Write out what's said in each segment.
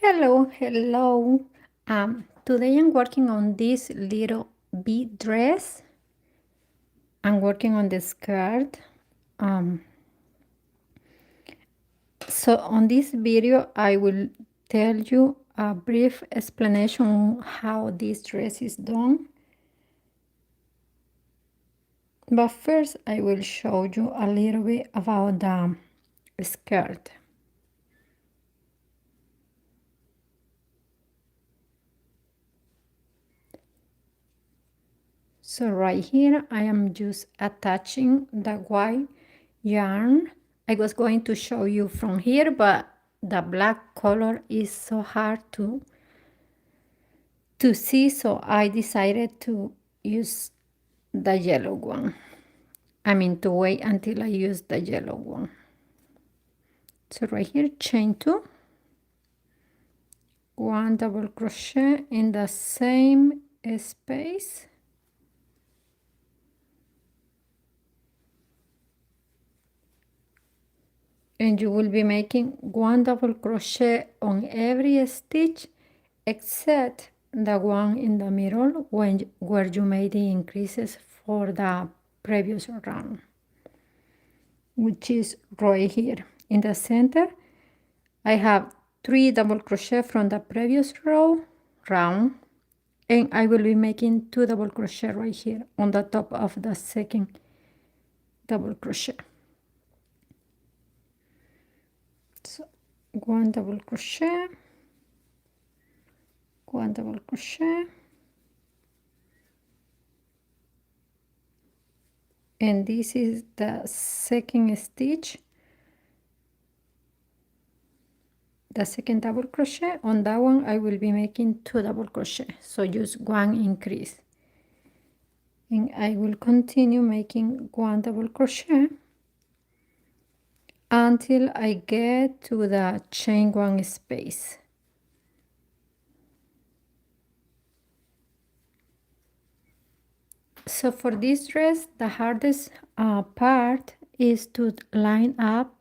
Hello. Today I'm working on this little bead dress. I'm working on the skirt. Um, so on this video, I will tell you a brief explanation on how this dress is done. But first, I will show you a little bit about the skirt. So right here, I am just attaching the white yarn. I was going to show you from here, but the black color is so hard to see, so I decided to use the yellow one. I mean, to wait until I use the yellow one. So right here, chain 2, 1 double crochet in the same space. And you will be making 1 double crochet on every stitch except the one in the middle where you made the increases for the previous round, which is right here in the center. I have 3 double crochet from the previous round, and I will be making 2 double crochet right here on the top of the second double crochet. So 1 double crochet, 1 double crochet, and this is the second stitch, the second double crochet. On that one I will be making 2 double crochet, so just 1 increase, and I will continue making 1 double crochet until I get to the chain 1 space. So for this dress, the hardest part is to line up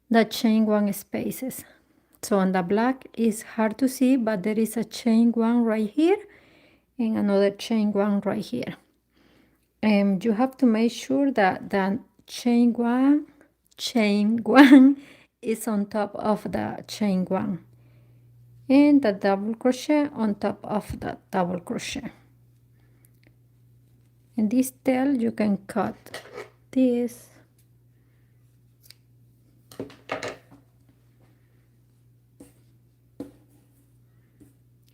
the chain 1 spaces. So on the black is hard to see, but there is a chain 1 right here and another chain 1 right here. And you have to make sure that the chain one is on top of the chain 1 and the double crochet on top of the double crochet. And this tail you can cut this.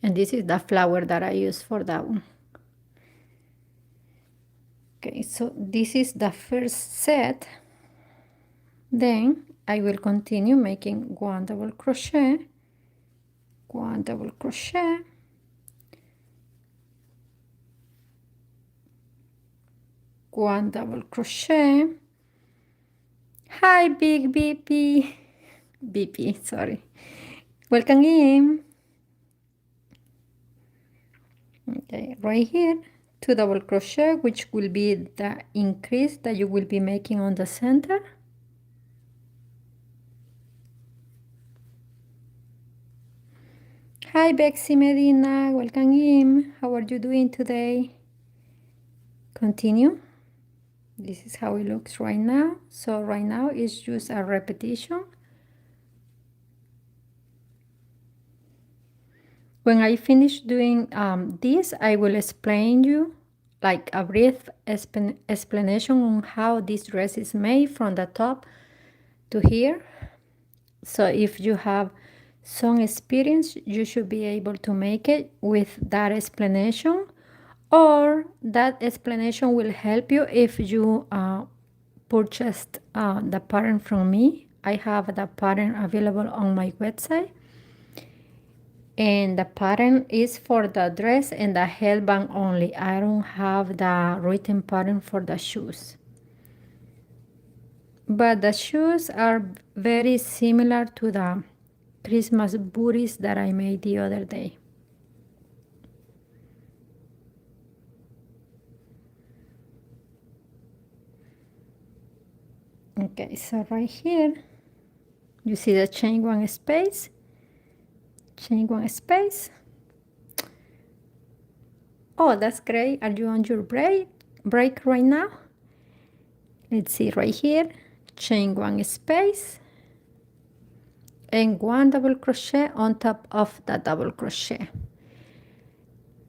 And this is the flower that I use for that one. Okay, so this is the first set. Then I will continue making 1 double crochet, 1 double crochet, 1 double crochet. Hi, big BP. BP, sorry. Welcome in. Okay, right here, 2 double crochet, which will be the increase that you will be making on the center. Hi, Bexy Medina. Welcome in. How are you doing today? Continue. This is how it looks right now. So right now it's just a repetition. When I finish doing this, I will explain you like a brief explanation on how this dress is made from the top to here. So if you have some experience, you should be able to make it with that explanation, or that explanation will help you if you purchased the pattern from me. I have the pattern available on my website, and the pattern is for the dress and the headband only. I don't have the written pattern for the shoes, but the shoes are very similar to the Christmas booties that I made the other day. Okay, so right here you see the chain 1 space, chain one space. Oh, that's great. Are you on your break right now? Let's see right here, chain one space and one double crochet on top of the double crochet.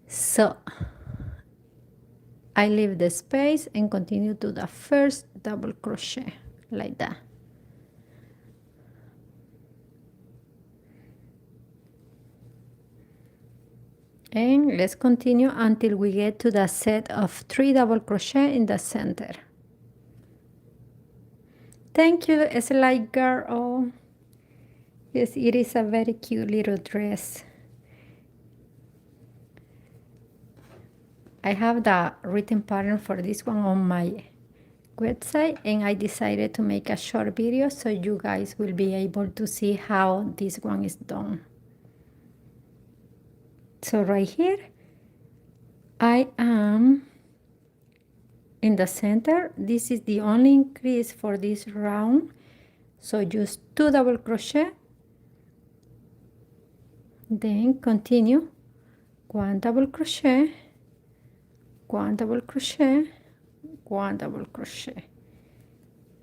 So I leave the space and continue to the first double crochet like that. And let's continue until we get to the set of 3 double crochet in the center. Thank you, Slide Girl. Oh, yes, it is a very cute little dress. I have the written pattern for this one on my website, and I decided to make a short video so you guys will be able to see how this one is done. So right here, I am in the center. This is the only increase for this round. So just 2 double crochet, then continue 1 double crochet, 1 double crochet, 1 double crochet.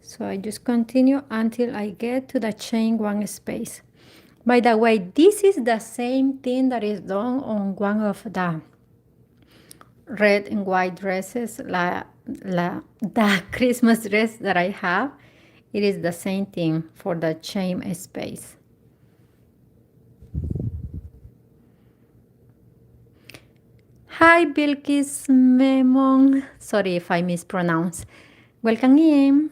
So I just continue until I get to the chain one space. By the way, this is the same thing that is done on one of the red and white dresses, the Christmas dress that I have. It is the same thing for the chain space. Hi, Bilkis Memon. Sorry if I mispronounce. Welcome in.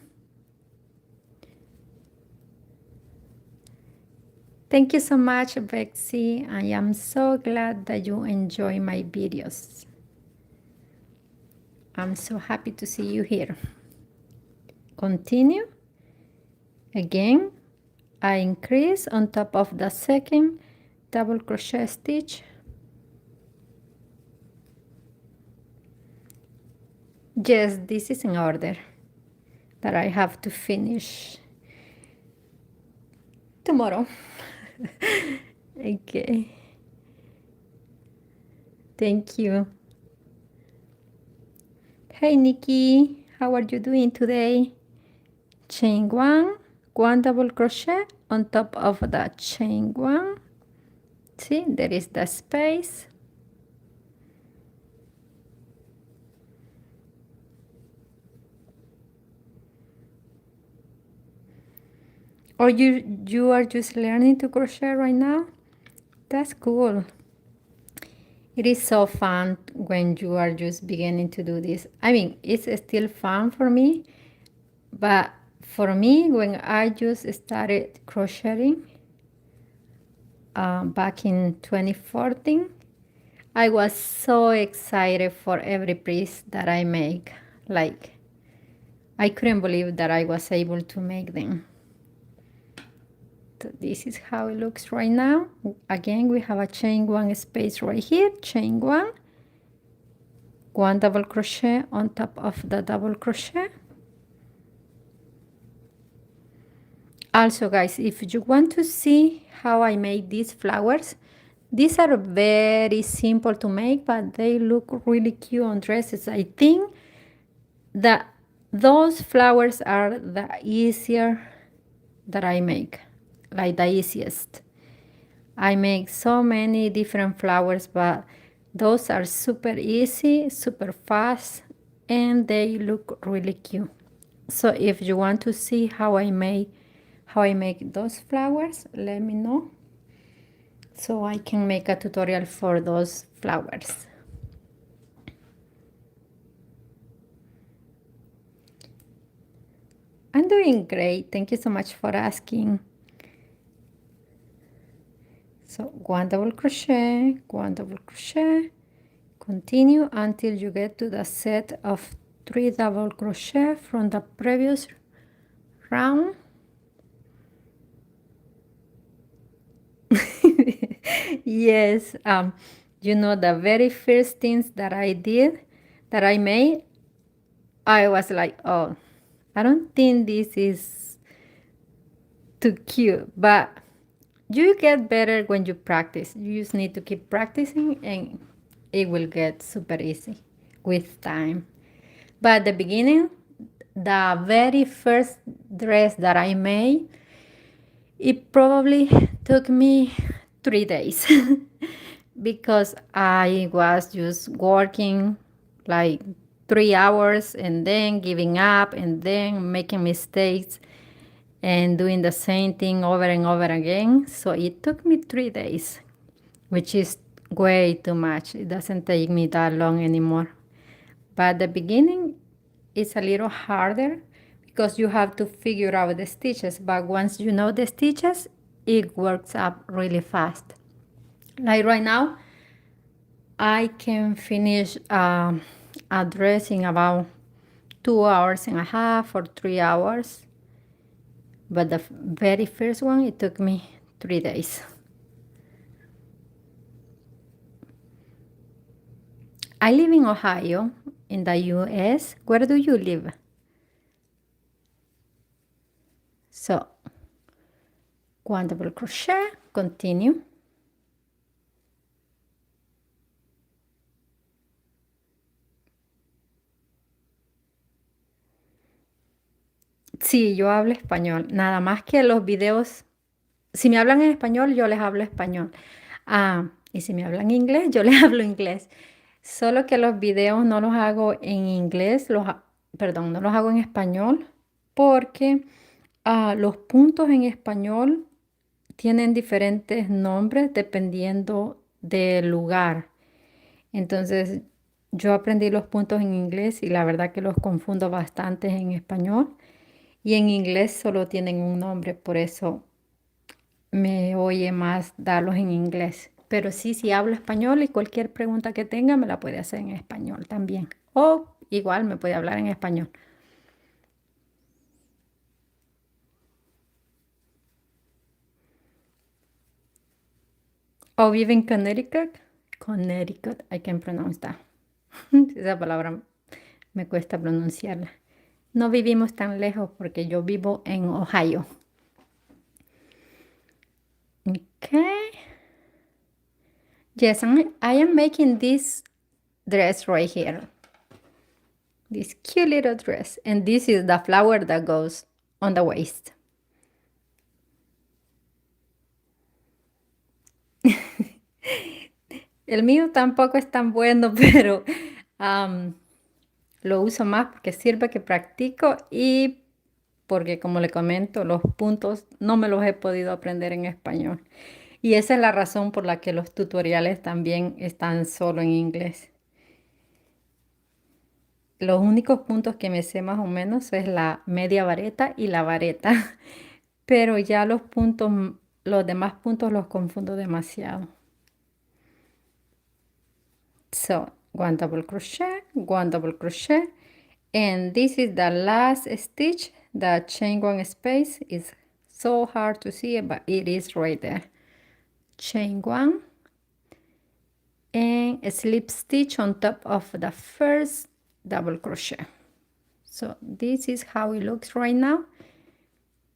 Thank you so much, Betsy. I am so glad that you enjoy my videos. I'm so happy to see you here. Continue. Again, I increase on top of the second double crochet stitch. Yes, this is in order that I have to finish tomorrow. Okay. Thank you. Hey, Nikki, how are you doing today? Chain one, 1 double crochet on top of the chain one. See, there is the space. Or you are just learning to crochet right now? That's cool. It is so fun when you are just beginning to do this. I mean, it's still fun for me, but for me, when I just started crocheting back in 2014, I was so excited for every piece that I make. Like, I couldn't believe that I was able to make them. So this is how it looks right now. Again, we have a chain one space right here, chain one, 1 double crochet on top of the double crochet. Also, guys, if you want to see how I make these flowers, these are very simple to make, but they look really cute on dresses. I think that those flowers are the easier that I make, like the easiest. I make so many different flowers, but those are super easy, super fast, and they look really cute. So if you want to see how I make those flowers, let me know so I can make a tutorial for those flowers. I'm doing great. Thank you so much for asking. So 1 double crochet, 1 double crochet, continue until you get to the set of 3 double crochet from the previous round. Yes, you know, the very first things that I did, that I made, I was like, oh, I don't think this is too cute, but you get better when you practice. You just need to keep practicing and it will get super easy with time. But at the beginning, the very first dress that I made, it probably took me 3 days because I was just working like 3 hours and then giving up and then making mistakes and doing the same thing over and over again. So it took me 3 days, which is way too much. It doesn't take me that long anymore. But the beginning is a little harder because you have to figure out the stitches. But once you know the stitches, it works up really fast. Like right now, I can finish a dress in about 2 hours and a half or 3 hours. But the very first one, it took me 3 days. I live in Ohio, in the US. Where do you live? So, one double crochet, continue. Sí, yo hablo español. Nada más que los videos, si me hablan en español, yo les hablo español. Y si me hablan inglés, yo les hablo inglés. Solo que los videos no los hago en inglés, perdón, no los hago en español porque los puntos en español tienen diferentes nombres dependiendo del lugar. Entonces, yo aprendí los puntos en inglés y la verdad que los confundo bastante en español. Y en inglés solo tienen un nombre, por eso me oye más darlos en inglés. Pero sí, si hablo español y cualquier pregunta que tenga me la puede hacer en español también. O igual me puede hablar en español. O vive en Connecticut. Connecticut, I can pronounce that. Esa palabra me cuesta pronunciarla. No vivimos tan lejos porque yo vivo en Ohio. Okay. Yes, I am making this dress right here. This cute little dress. And this is the flower that goes on the waist. El mío tampoco es tan bueno, pero lo uso más porque sirve que practico y porque, como le comento, los puntos no me los he podido aprender en español. Y esa es la razón por la que los tutoriales también están solo en inglés. Los únicos puntos que me sé más o menos es la media vareta y la vareta, pero ya los puntos, los demás puntos los confundo demasiado. So, one double crochet, and this is the last stitch. The chain one space is so hard to see, but it is right there. Chain one and a slip stitch on top of the first double crochet. So this is how it looks right now.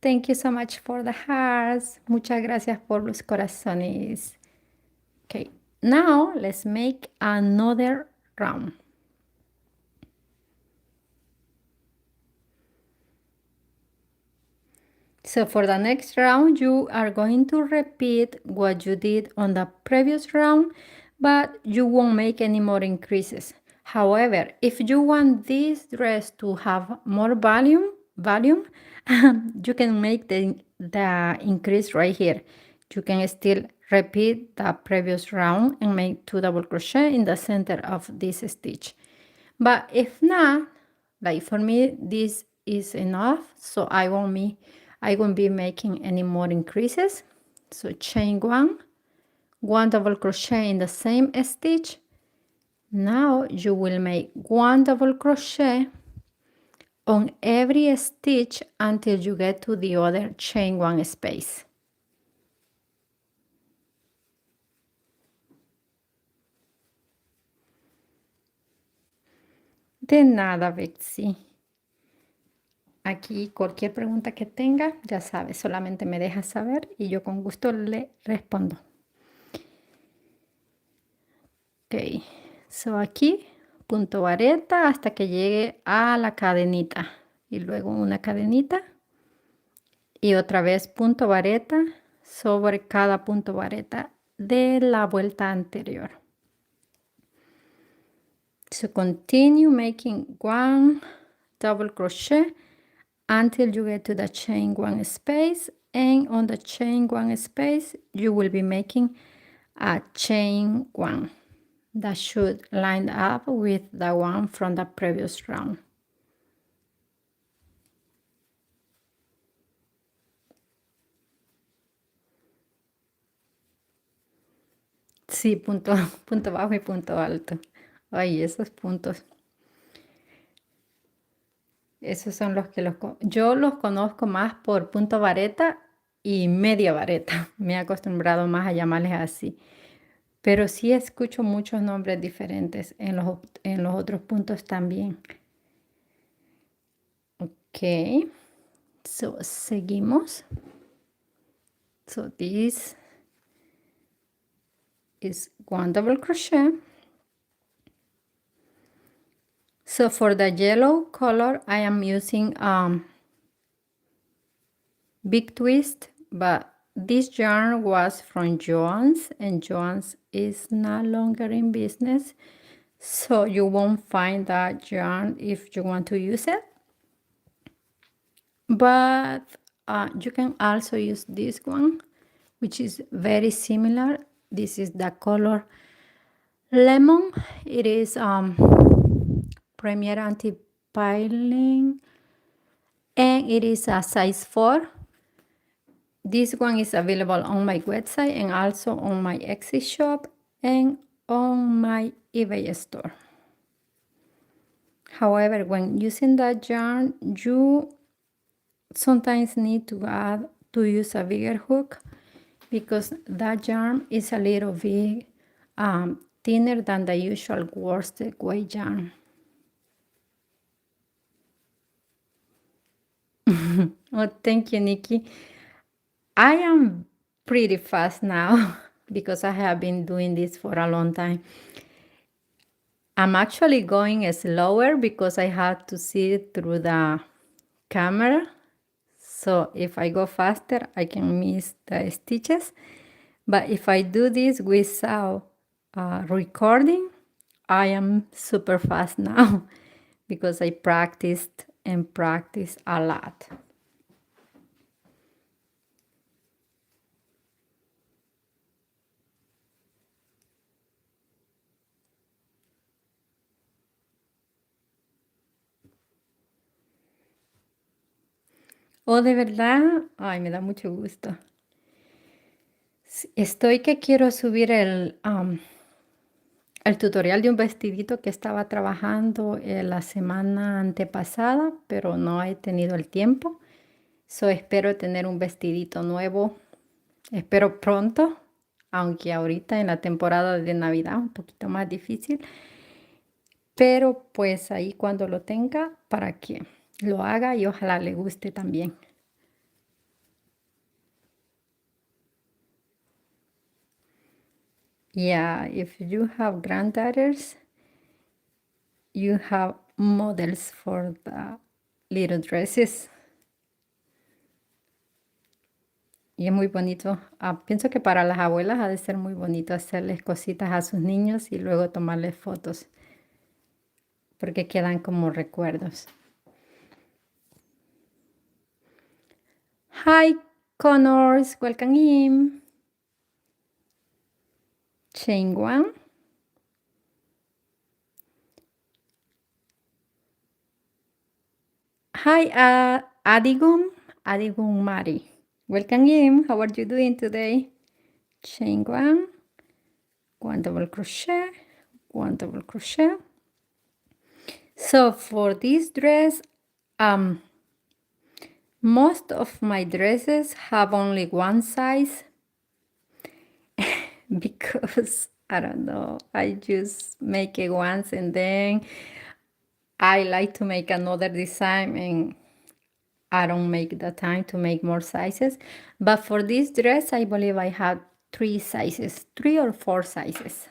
Thank you so much for the hearts. Muchas gracias por los corazones. Okay, now let's make another round. So for the next round, you are going to repeat what you did on the previous round, but you won't make any more increases. However, if you want this dress to have more volume, you can make the increase right here. You can still repeat the previous round and make 2 double crochet in the center of this stitch. But if not, like for me, this is enough, so I won't be making any more increases. So chain one double crochet in the same stitch. Now you will make one double crochet on every stitch until you get to the other chain one space. De nada, Betsy. Aquí cualquier pregunta que tenga, ya sabes, solamente me dejas saber y yo con gusto le respondo. Ok, so aquí punto vareta hasta que llegue a la cadenita y luego una cadenita y otra vez punto vareta sobre cada punto vareta de la vuelta anterior. So continue making one double crochet until you get to the chain one space, and on the chain one space you will be making a chain one that should line up with the one from the previous round. Sí, punto, punto bajo y punto alto. Ay, esos puntos. Esos son los que yo los conozco más por punto vareta y media vareta. Me he acostumbrado más a llamarles así. Pero sí escucho muchos nombres diferentes en los otros puntos también. Ok. So, seguimos. So, this is one double crochet. So, for the yellow color, I am using big twist, but this yarn was from Joann's, and Joann's is no longer in business, so you won't find that yarn if you want to use it. But you can also use this one, which is very similar. This is the color lemon. It is Premier Anti-Piling, and it is a size 4. This one is available on my website and also on my Etsy shop and on my eBay store. However, when using that yarn, you sometimes need to use a bigger hook because that yarn is a little bit thinner than the usual worsted weight yarn. Oh, thank you, Nikki. I am pretty fast now because I have been doing this for a long time. I'm actually going slower because I have to see it through the camera. So if I go faster, I can miss the stitches. But if I do this without recording, I am super fast now because I practiced and practiced a lot. Oh, de verdad, ay, me da mucho gusto. Estoy que quiero subir el tutorial de un vestidito que estaba trabajando la semana antepasada, pero no he tenido el tiempo. So espero tener un vestidito nuevo. Espero pronto, aunque ahorita en la temporada de Navidad un poquito más difícil. Pero pues ahí cuando lo tenga para que lo haga y ojalá le guste también. Yeah, if you have granddaughters, you have models for the little dresses. Y es muy bonito. Pienso que para las abuelas ha de ser muy bonito hacerles cositas a sus niños y luego tomarles fotos, porque quedan como recuerdos. Hi, Connors, welcome in. Chain one. Hi, Adigum Mari. Welcome in. How are you doing today? Chain one double crochet, one double crochet. So for this dress, most of my dresses have only one size because I don't know, I just make it once and then I like to make another design and I don't make the time to make more sizes. But for this dress, I believe I have 3 sizes, 3 or 4 sizes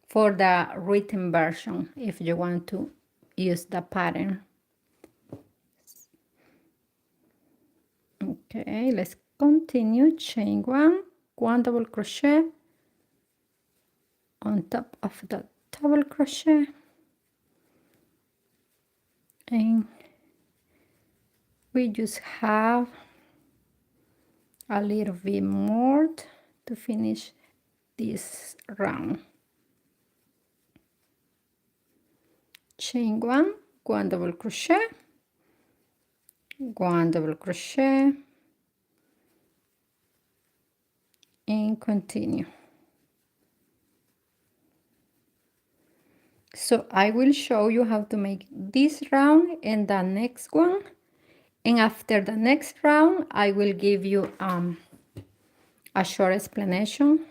for the written version if you want to use the pattern. Okay, let's continue. Chain 1 double crochet on top of the double crochet, and we just have a little bit more to finish this round. Chain 1 double crochet, 1 double crochet, and continue. So I will show you how to make this round and the next one, and after the next round I will give you a short explanation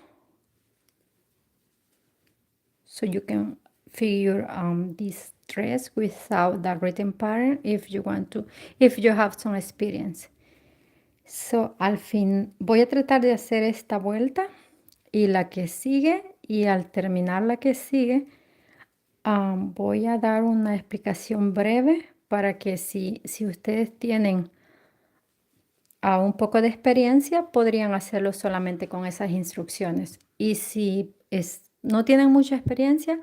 so you can figure this dress without the written pattern if you want to, if you have some experience. So al fin voy a tratar de hacer esta vuelta y la que sigue, y al terminar la que sigue voy a dar una explicación breve para que si ustedes tienen un poco de experiencia, podrían hacerlo solamente con esas instrucciones. Y si no tienen mucha experiencia,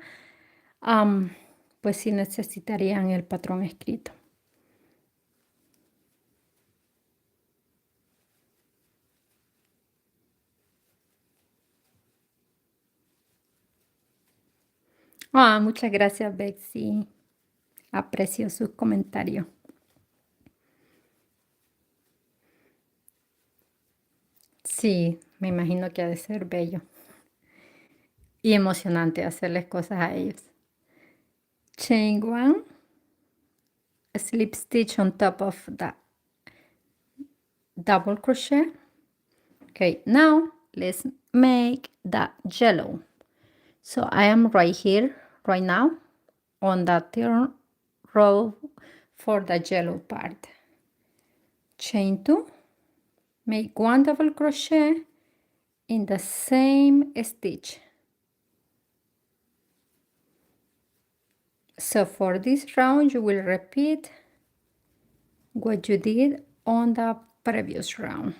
pues sí necesitarían el patrón escrito. Muchas gracias, Betsy. Aprecio sus comentarios. Sí, me imagino que ha de ser bello y emocionante hacerles cosas a ellos. Chain 1, slip stitch on top of the double crochet. Okay, now let's make the yellow. So I am right here, right now, on the third row for the yellow part. Chain 2, make 1 double crochet in the same stitch. So for this round you will repeat what you did on the previous round.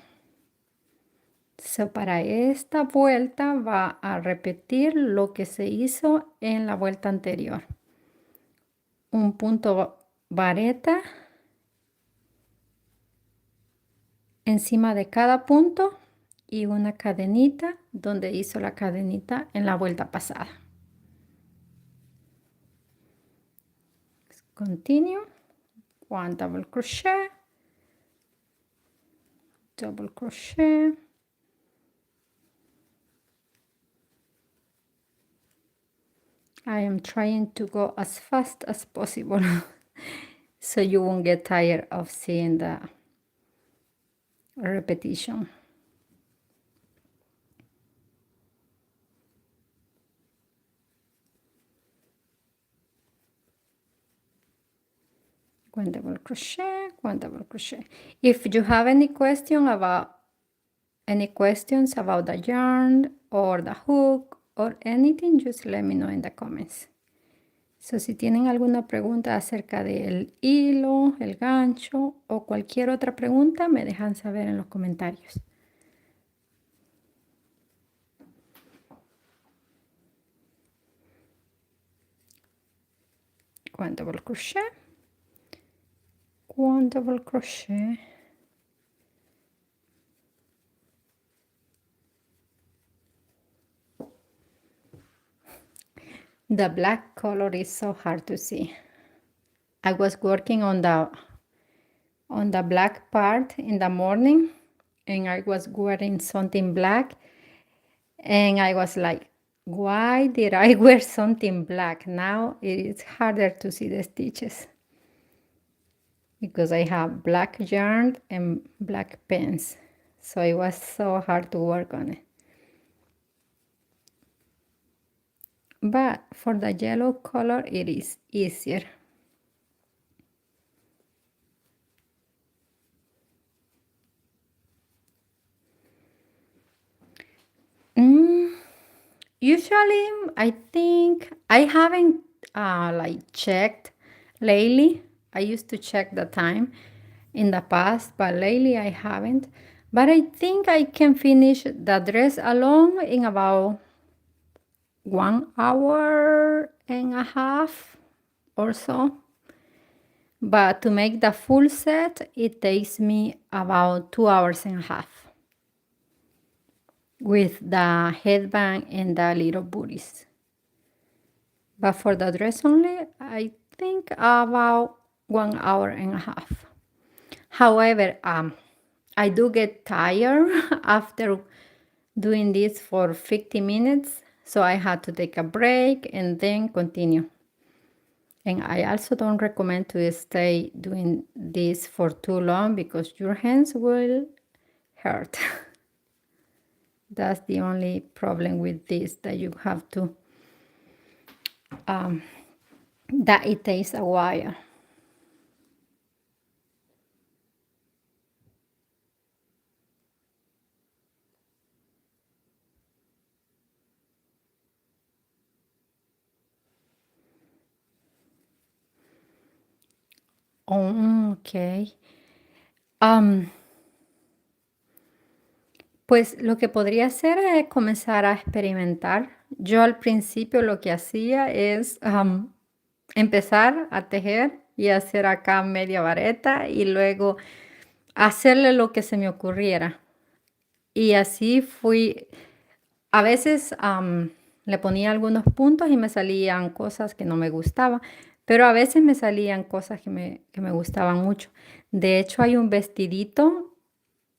So para esta vuelta va a repetir lo que se hizo en la vuelta anterior. Un punto vareta encima de cada punto y una cadenita donde hizo la cadenita en la vuelta pasada. Continue. 1 double crochet, double crochet, I am trying to go as fast as possible so you won't get tired of seeing the repetition. One double crochet, 1 double crochet. If you have any questions about the yarn or the hook or anything, just let me know in the comments. So, si tienen alguna pregunta acerca del hilo, el gancho o cualquier otra pregunta, me dejan saber en los comentarios. One double crochet, 1 double crochet, the black color is so hard to see. I was working on the black part in the morning and I was wearing something black and I was like, why did I wear something black? Now it is harder to see the stitches because I have black yarn and black pens, so it was so hard to work on it. But for the yellow color it is easier. Usually, I think I haven't like checked lately. I used to check the time in the past, but lately I haven't. But I think I can finish the dress alone in about 1 hour and a half or so. But to make the full set, it takes me about 2 hours and a half with the headband and the little booties. But for the dress only, I think about 1 hour and a half. However, I do get tired after doing this for 50 minutes, so I had to take a break and then continue. And I also don't recommend to stay doing this for too long because your hands will hurt. That's the only problem with this, that you have to, that it takes a while. Oh, ok. Am, pues lo que podría hacer es comenzar a experimentar. Yo al principio lo que hacía es empezar a tejer y hacer acá media vareta y luego hacerle lo que se me ocurriera. Y así fui. A veces le ponía algunos puntos y me salían cosas que no me gustaban, pero a veces me salían cosas que me gustaban mucho. De hecho, hay un vestidito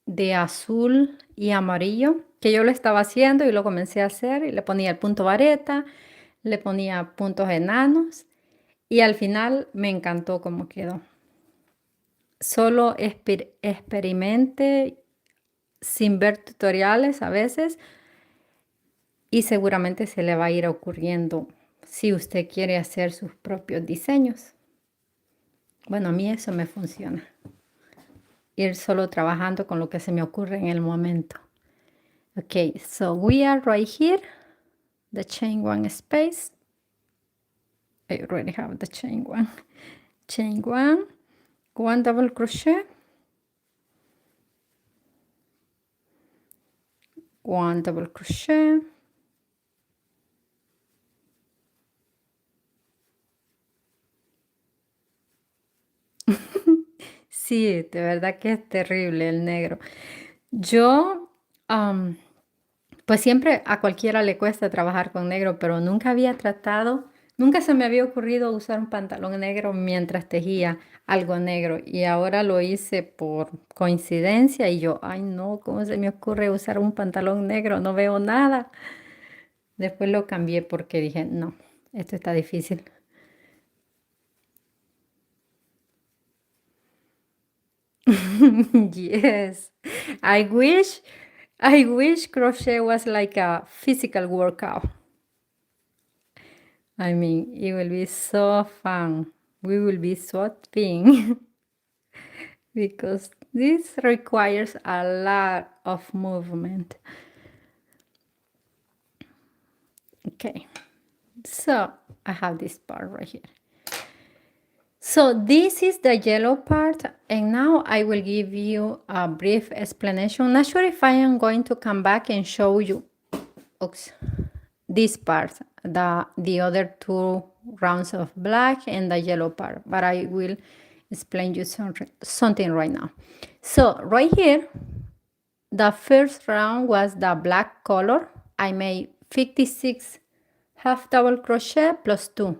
de azul y amarillo que yo lo estaba haciendo y lo comencé a hacer y le ponía el punto vareta, le ponía puntos enanos y al final me encantó cómo quedó. Solo experimente sin ver tutoriales a veces y seguramente se le va a ir ocurriendo si usted quiere hacer sus propios diseños. Bueno, a mí eso me funciona. Ir solo trabajando con lo que se me ocurre en el momento. Okay, so we are right here, the chain one space. I already have the chain one. Chain one double crochet, one double crochet, sí, de verdad que es terrible el negro. Yo, pues siempre a cualquiera le cuesta trabajar con negro, pero nunca había tratado, nunca se me había ocurrido usar un pantalón negro mientras tejía algo negro. Y ahora lo hice por coincidencia y yo, ay no, ¿cómo se me ocurre usar un pantalón negro? No veo nada. Después lo cambié porque dije, no, esto está difícil. Yes, I wish, I wish crochet was like a physical workout. I mean, it will be so fun. We will be so thin because this requires a lot of movement. Okay, so I have this part right here. So this is the yellow part, and now I will give you a brief explanation. Not sure if I am going to come back and show you this part, the other two rounds of black and the yellow part, but I will explain you something right now. So right here, the first round was the black color. I made 56 half double crochet plus 2.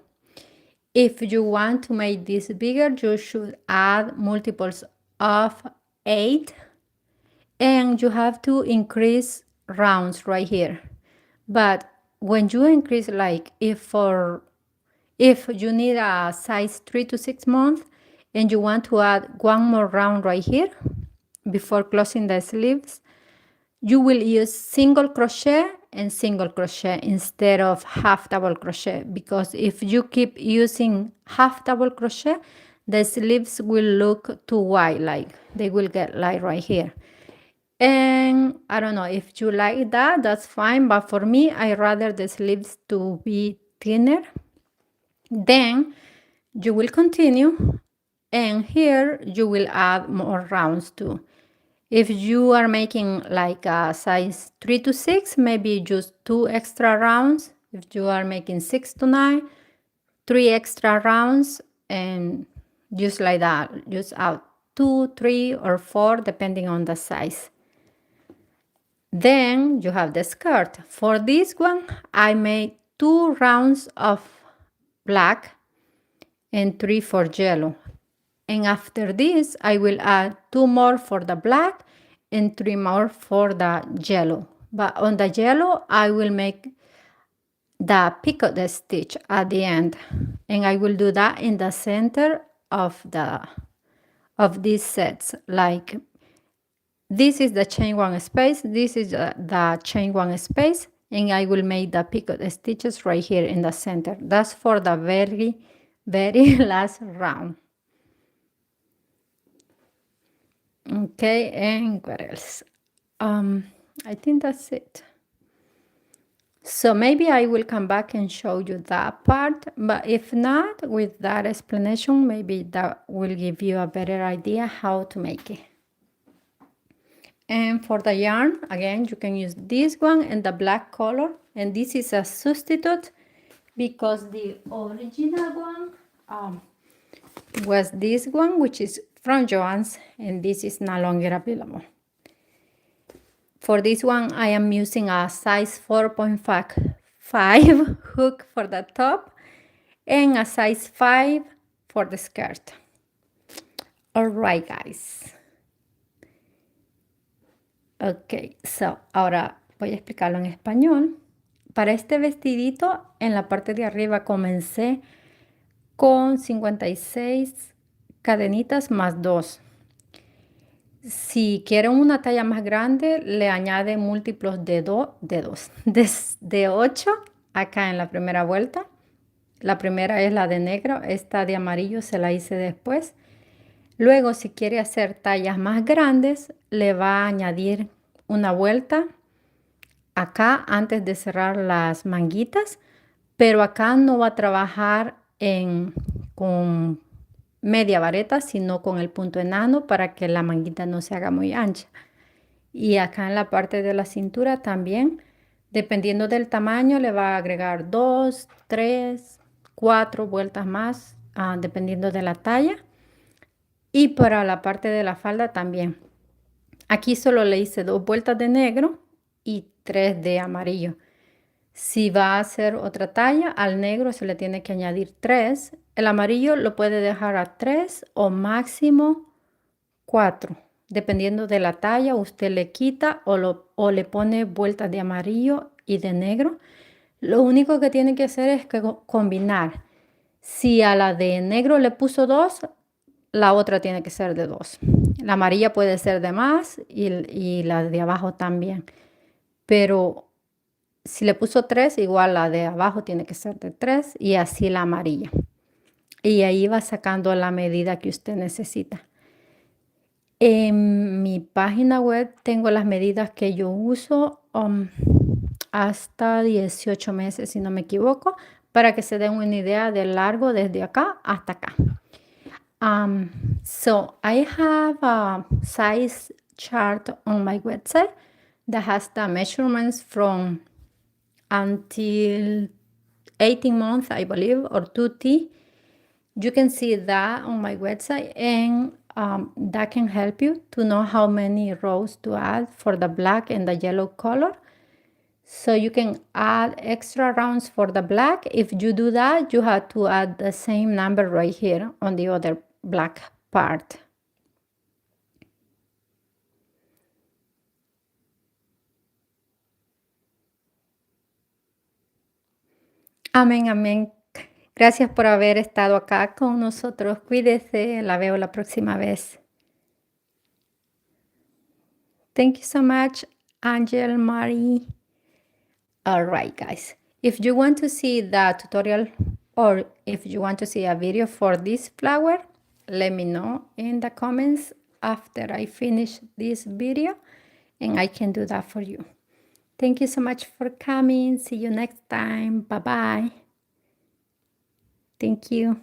If you want to make this bigger, you should add multiples of 8, and you have to increase rounds right here. But when you increase, like if you need a size 3 to 6 months and you want to add one more round right here before closing the sleeves, you will use single crochet and single crochet instead of half double crochet, because if you keep using half double crochet, the sleeves will look too wide, like they will get light right here. And I don't know if you like that, that's fine. But for me, I rather the sleeves to be thinner. Then you will continue, and here you will add more rounds too. If you are making like a size 3 to 6, maybe just 2 extra rounds. If you are making 6 to 9, 3 extra rounds, and just like that, just add 2, 3, or 4 depending on the size. Then you have the skirt. For this one, I made 2 rounds of black and 3 for yellow. And after this, I will add 2 more for the black and 3 more for the yellow. But on the yellow, I will make the picot stitch at the end. And I will do that in the center of these sets. Like this is the chain 1 space, this is the chain 1 space, and I will make the picot stitches right here in the center. That's for the very, very last round. Okay, and what else? I think that's it. So maybe I will come back and show you that part, but if not, with that explanation, maybe that will give you a better idea how to make it. And for the yarn, again, you can use this one and the black color, and this is a substitute because the original one was this one, which is from Joann's, and this is no longer available. For this one, I am using a size 4.5 hook for the top and a size 5 for the skirt. All right, guys. Ok, so ahora voy a explicarlo en español. Para este vestidito, en la parte de arriba comencé con 56 cadenitas más 2. Si quieren una talla más grande, le añade múltiplos de 2, de 8 acá en la primera vuelta. La primera es la de negro, esta de amarillo se la hice después. Luego, si quiere hacer tallas más grandes, le va a añadir una vuelta acá antes de cerrar las manguitas, pero acá no va a trabajar con media vareta, sino con el punto enano para que la manguita no se haga muy ancha. Y acá en la parte de la cintura también, dependiendo del tamaño, le va a agregar 2, 3, 4 vueltas más, dependiendo de la talla. Y para la parte de la falda también. Aquí solo le hice 2 vueltas de negro y 3 de amarillo. Si va a hacer otra talla, al negro se le tiene que añadir 3. El amarillo lo puede dejar a 3 o máximo 4. Dependiendo de la talla, usted le quita o le pone vueltas de amarillo y de negro. Lo único que tiene que hacer es combinar. Si a la de negro le puso 2, la otra tiene que ser de 2. La amarilla puede ser de más y la de abajo también. Pero si le puso 3, igual la de abajo tiene que ser de 3 y así la amarilla. Y ahí va sacando la medida que usted necesita. En mi página web tengo las medidas que yo uso hasta 18 meses, si no me equivoco, para que se den una idea del largo desde acá hasta acá. So I have a size chart on my website that has the measurements from until 18 months, I believe, or 2T. You can see that on my website, and that can help you to know how many rows to add for the black and the yellow color. So you can add extra rounds for the black. If you do that, you have to add the same number right here on the other black part. Amén, amén. Gracias por haber estado acá con nosotros. Cuídese, la veo la próxima vez. Thank you so much, Angel Marie. All right, guys. If you want to see the tutorial or if you want to see a video for this flower, let me know in the comments after I finish this video. and I can do that for you. Thank you so much for coming. See you next time. Bye-bye. Thank you.